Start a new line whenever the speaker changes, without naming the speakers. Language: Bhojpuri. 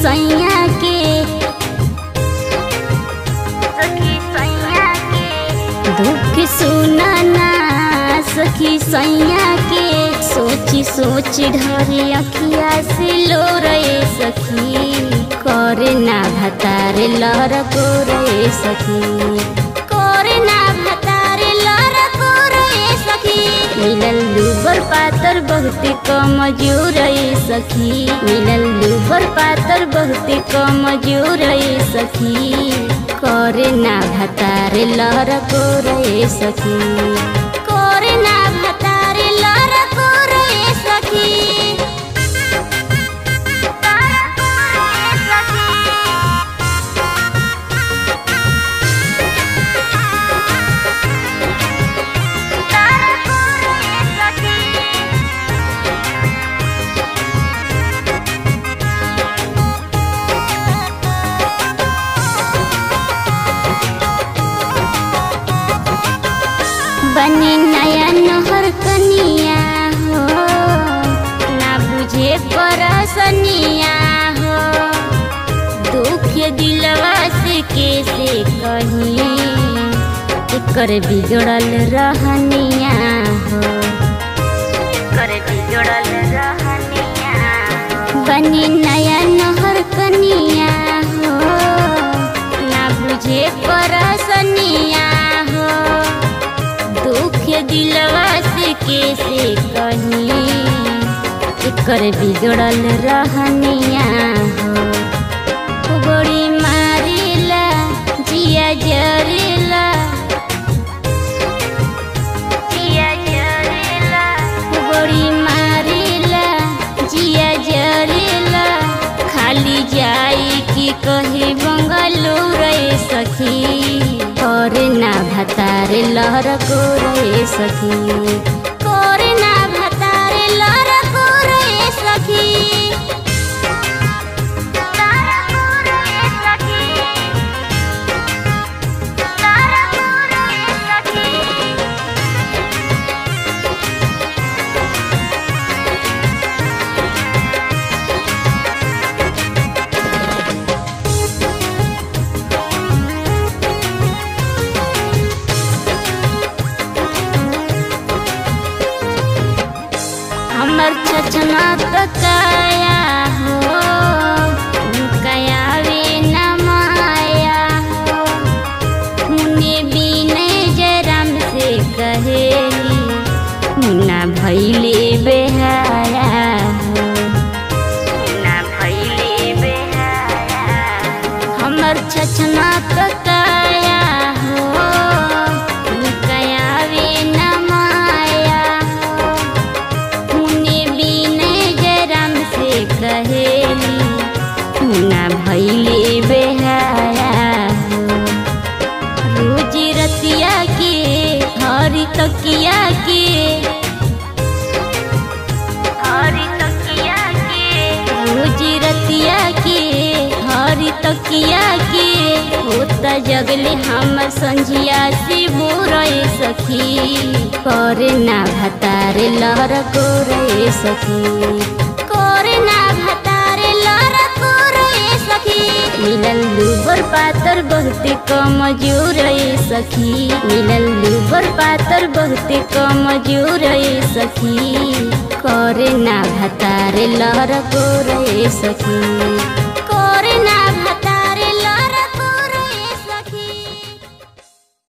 सैया के दुख सुनाना सखी सैया के सोची सोच ढरे अखिया से लो रे सखी करे ना भतारे लहर को रे सखी करे ना भतारे लहर को रे सखी मिलल लूबर पातर बहुत कमजोर रे सखी मिलल लूबर पातर बहुत कमजोर रे सखी करे ना भतारे लहर को रे सखी करे ना भतारे लहर को रे सखी बनी नया नहर कनिया हो ना बुझे परसनिया हो दुख दिलवा से कैसे कही एकर बिगड़ल रहनिया हो एकर बिगड़ल रहनिया बनी नया नहर कनिया हो ना बुझे परसनिया हो दुख दिलवा से कैसे कही एकर बिगड़ल रहनिया हो गोड़ी मारेला जिया जरेला जिया जरेला गोड़ी मारेला जिया जरेला खाली जाई कि कहे बंगलोर रे सखी करे ना भतारे लहर को रे सखी करे ना भतारे लहर को रे सखी हमर छछना तकाया हो कयावे न माया हो मुने बिने जरम से कहेली मुन्ना भैले बेहाया हो मुन्ना भैले बेहाया हमर छछना तकाया हो कयावे न माया कहेली मुन्ना भैले बेहाया हो रोज रतिया के हरी तकिया के हरी तकिया के रोज रतिया के हरी तकिया के होता जगले हम संझिया से बोरे सखी करे ना भतारे लहर को रे सखी करे ना भतारे लहर को रे सखी मिलल लूबर पातर बहुत कमजोर रे सखी मिलल लूबर पातर बहुत कमजोर रे सखी करे ना भतारे लहर को रे सखी।